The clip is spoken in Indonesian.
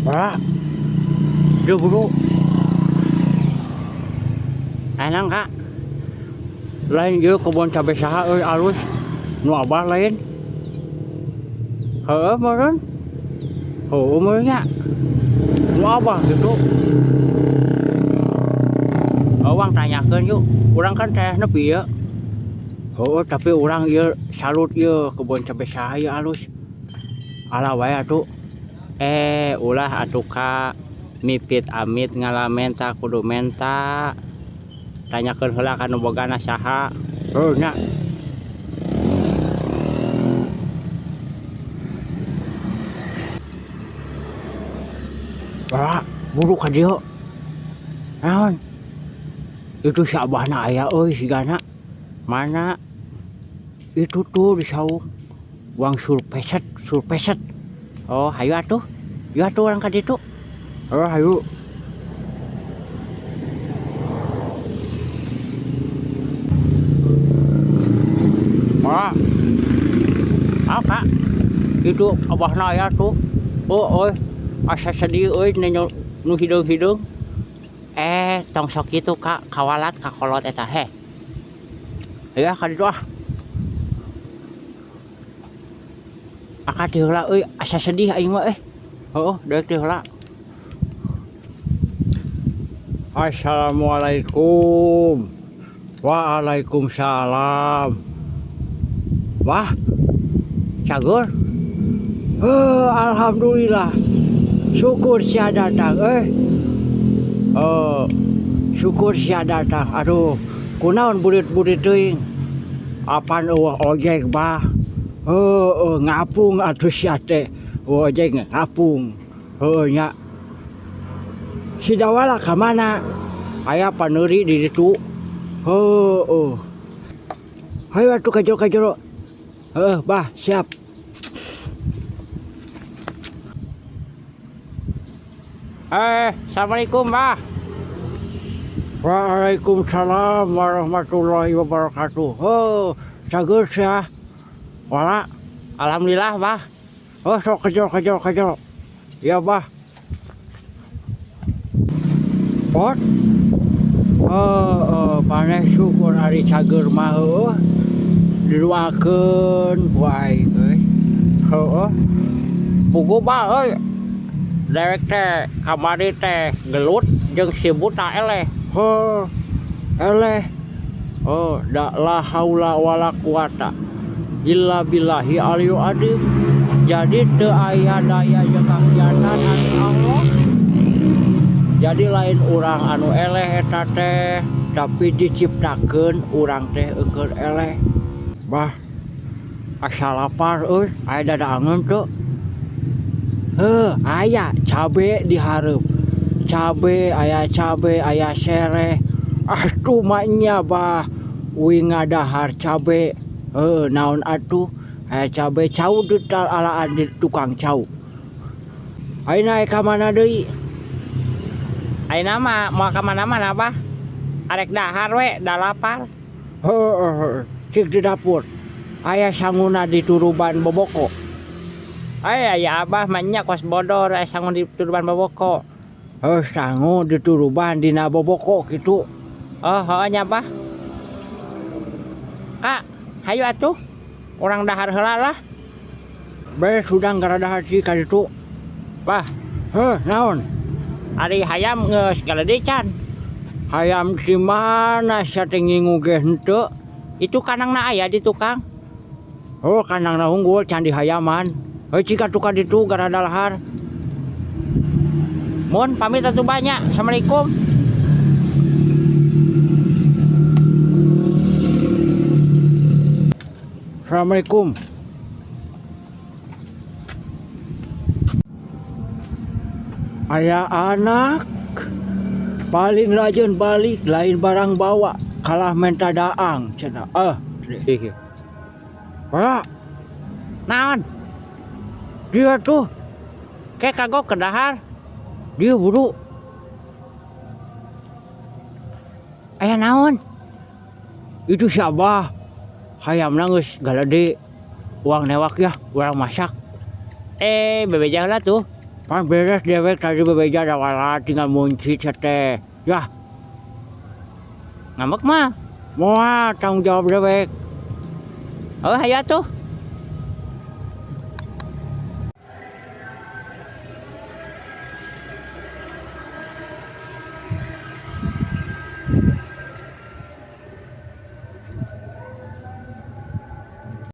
Wah, dia buru. Enak kak. Lain dia kebun cabai saha alus. Nu abah lain. Heueuh meureun. Heueuh meureun nya. Nu abah gitu. Awang tanyakeun yuk. Urang kan teh nepi ya. Oh, tapi orang ieu salut ieu kebun cabai saha ieu alus. Alah wae atuh. Ulah atuh Kak. Mipit amit ngalamenta kudu menta. Tanyakeun heula ka nu bogana saha. Heuh nya. Wah, buru ka dieu. Naon? Itu si abahna aya euy sigana. Mana? Itu tuh di saung. Uang surpeset. Oh, hayu atuh. Ieu atuh urang ka ditu. Oh, hayu. Wah. Kak. Itu abahna aya tuh. Oh, oi. Asa sedih euy nu hideung-hideung. Tong sok kitu Kak, kawalat kakolot eta heh. Ya ka ditu ah. Aka ti heula euy, asa sedih aing mah Heuh, deuk ti heula. Assalamualaikum. Waalaikumsalam. Wah. Cagur. Alhamdulillah. Syukur sia datang syukur sia datang. Aduh, kunaon burit-burit teuing. Apan eueuh ojek bah. Ngapung atuh sia teh. Ojek ngapung. Heueuh nya. Si Dawala ka mana? Aya paneuri di ditu. Hayu atuh ka jero. Bah, siap. Assalamualaikum, Bah. Waalaikumsalam warahmatullahi wabarakatuh. Cageus ya. Wala. Alhamdulillah, Bah. Sok kejol. Iya, Bah. Pot. Paneh syukur ari cager mah diluakeun ku aing euy. Pugu Bah euy. Dewek teh kamari teh gelut jeung si buta eleh. Eleh. Da la haula wala quwata illa billahi aliyu adim. Jadi teu aya daya jeung kagiatan anu Allah. Jadi lain urang anu eleh eta teh, tapi diciptakeun urang teh eukeun eleh. Bah, asa lapar euy, aya dadaangeun teu? Aya cabe di hareup. Aya cabe, aya sereh. Atuh mah nya Bah, uing ngadahar cabe. Naon atuh? Aya cabe cau detal alaan di tukang cau. Ayeuna ka mana deui? Ayeuna mah moal ka mana-mana Bah. Arek dahar we, da lapar. Cik di dapur. Aya sanguna di turuban boboko. Ya Abah mah nya kos bodor aya sangu di turuban boboko. Sangu di turuban dina boboko kitu. Nya Bah. Kak, hayu atuh. Urang dahar heula lah. Beres sudah ngaradahar si ka ditu. Bah. Naon? Ari hayam geus galedican. Hayam si mana sia teh ngingu ge henteu. Itu kanangna aya di tukang. Kanangna unggul can di hayaman. Cika tukang ditu gara dalahar. Mun pamit atuh banyak. Assalamualaikum. Assalamualaikum. Aya anak paling rajin balik lain barang bawa kalah menta daang cenah. Naon? Dia tuh kayak kagok kedahar. Dia buru. Aya naon? Itu siapa? Hayamna geus galede. Uang newak ya, urang masak. Bebejang lah tuh. Pan beres dewek tadi bebeja ada wala tinggal muncit teh. Ya. Ngambek mah. Moal tanggung jawab dewek. Oh, hayo tuh.